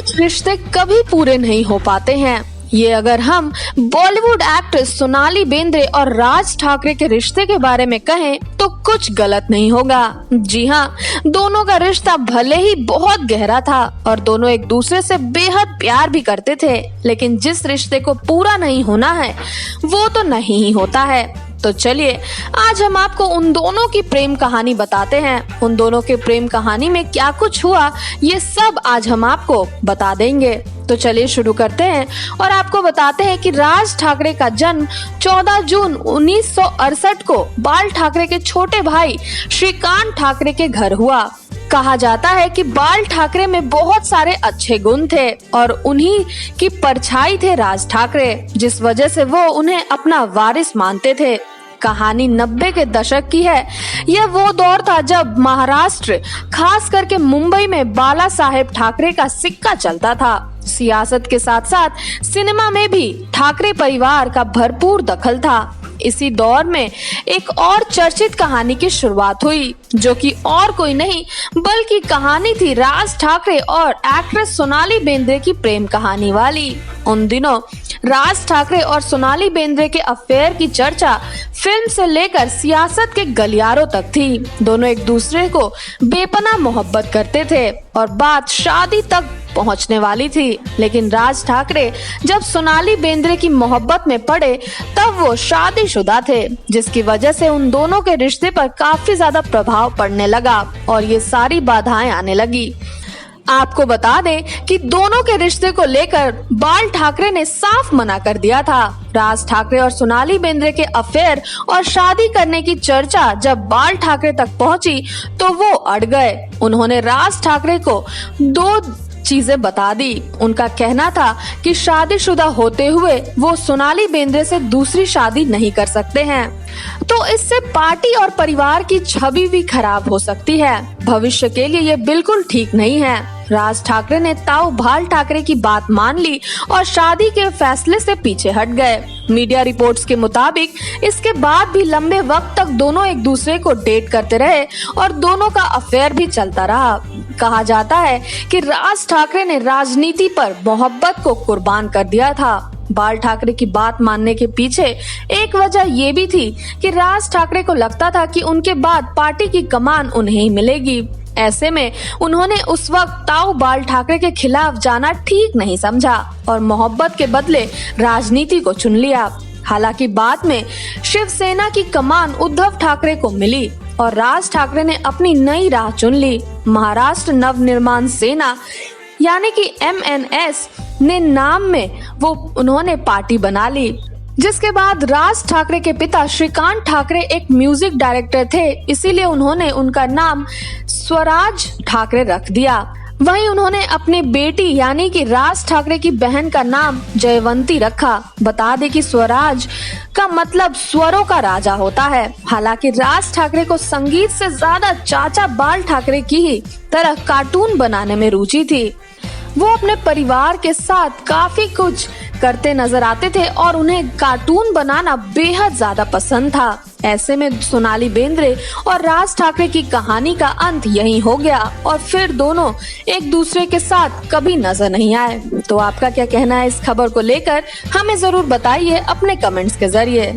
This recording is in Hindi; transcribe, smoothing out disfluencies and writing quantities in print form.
कुछ रिश्ते कभी पूरे नहीं हो पाते हैं। ये अगर हम बॉलीवुड एक्ट्रेस सोनाली बेंद्रे और राज ठाकरे के रिश्ते के बारे में कहें तो कुछ गलत नहीं होगा। जी हाँ, दोनों का रिश्ता भले ही बहुत गहरा था और दोनों एक दूसरे से बेहद प्यार भी करते थे, लेकिन जिस रिश्ते को पूरा नहीं होना है वो तो नहीं ही होता है। तो चलिए आज हम आपको उन दोनों की प्रेम कहानी बताते हैं। उन दोनों के प्रेम कहानी में क्या कुछ हुआ ये सब आज हम आपको बता देंगे। तो चलिए शुरू करते हैं और आपको बताते हैं कि राज ठाकरे का जन्म 14 जून 1968 को बाल ठाकरे के छोटे भाई श्रीकांत ठाकरे के घर हुआ। कहा जाता है कि बाल ठाकरे में बहुत सारे अच्छे गुण थे और उन्हीं की परछाई थे राज ठाकरे, जिस वजह से वो उन्हें अपना वारिस मानते थे। कहानी 90 के दशक की है। यह वो दौर था जब महाराष्ट्र, खास करके मुंबई में बाला साहेब ठाकरे का सिक्का चलता था। सियासत के साथ साथ सिनेमा में भी ठाकरे परिवार का भरपूर दखल था। इसी दौर में एक और चर्चित कहानी की शुरुआत हुई, जो कि और कोई नहीं बल्कि कहानी थी राज ठाकरे और एक्ट्रेस सोनाली बेंद्रे की प्रेम कहानी वाली। उन दिनों राज ठाकरे और सोनाली बेंद्रे के अफेयर की चर्चा फिल्म से लेकर सियासत के गलियारों तक थी। दोनों एक दूसरे को बेपनाह मोहब्बत करते थे और बात शादी तक पहुंचने वाली थी, लेकिन राज ठाकरे जब सोनाली बेंद्रे की मोहब्बत में पड़े तब वो शादीशुदा थे, जिसकी वजह से उन दोनों के रिश्ते पर काफी ज्यादा प्रभाव पड़ने लगा और ये सारी बाधाएं आने लगी। आपको बता दें कि दोनों के रिश्ते को लेकर बाल ठाकरे ने साफ मना कर दिया था। राज ठाकरे और सोनाली बेंद्रे के अफेयर और शादी करने की चर्चा जब बाल ठाकरे तक पहुंची तो वो अड़ गए। उन्होंने राज ठाकरे को दो चीजें बता दी। उनका कहना था कि शादीशुदा होते हुए वो सोनाली बेंद्रे से दूसरी शादी नहीं कर सकते हैं, तो इससे पार्टी और परिवार की छवि भी खराब हो सकती है। भविष्य के लिए ये बिल्कुल ठीक नहीं है। राज ठाकरे ने ताऊ बाल ठाकरे की बात मान ली और शादी के फैसले से पीछे हट गए। मीडिया रिपोर्ट्स के मुताबिक इसके बाद भी लंबे वक्त तक दोनों एक दूसरे को डेट करते रहे और दोनों का अफेयर भी चलता रहा। कहा जाता है कि राज ठाकरे ने राजनीति पर मोहब्बत को कुर्बान कर दिया था। बाल ठाकरे की बात मानने के पीछे एक वजह ये भी थी कि राज ठाकरे को लगता था कि उनके बाद पार्टी की कमान उन्हें ही मिलेगी। ऐसे में उन्होंने उस वक्त ताऊ बाल ठाकरे के खिलाफ जाना ठीक नहीं समझा और मोहब्बत के बदले राजनीति को चुन लिया। हालांकि बाद में शिवसेना की कमान उद्धव ठाकरे को मिली और राज ठाकरे ने अपनी नई राह चुन ली। महाराष्ट्र नवनिर्माण सेना यानी कि MNS ने नाम में उन्होंने पार्टी बना ली, जिसके बाद राज ठाकरे के पिता श्रीकांत ठाकरे एक म्यूजिक डायरेक्टर थे, इसीलिए उन्होंने उनका नाम स्वराज ठाकरे रख दिया। वहीं उन्होंने अपनी बेटी यानी कि राज ठाकरे की बहन का नाम जयवंती रखा। बता दें कि स्वराज का मतलब स्वरों का राजा होता है। हालांकि राज ठाकरे को संगीत से ज्यादा चाचा बाल ठाकरे की ही तरह कार्टून बनाने में रुचि थी। वो अपने परिवार के साथ काफी कुछ करते नजर आते थे और उन्हें कार्टून बनाना बेहद ज्यादा पसंद था। ऐसे में सोनाली बेंद्रे और राज ठाकरे की कहानी का अंत यहीं हो गया और फिर दोनों एक दूसरे के साथ कभी नजर नहीं आए। तो आपका क्या कहना है इस खबर को लेकर, हमें जरूर बताइए अपने कमेंट्स के जरिए।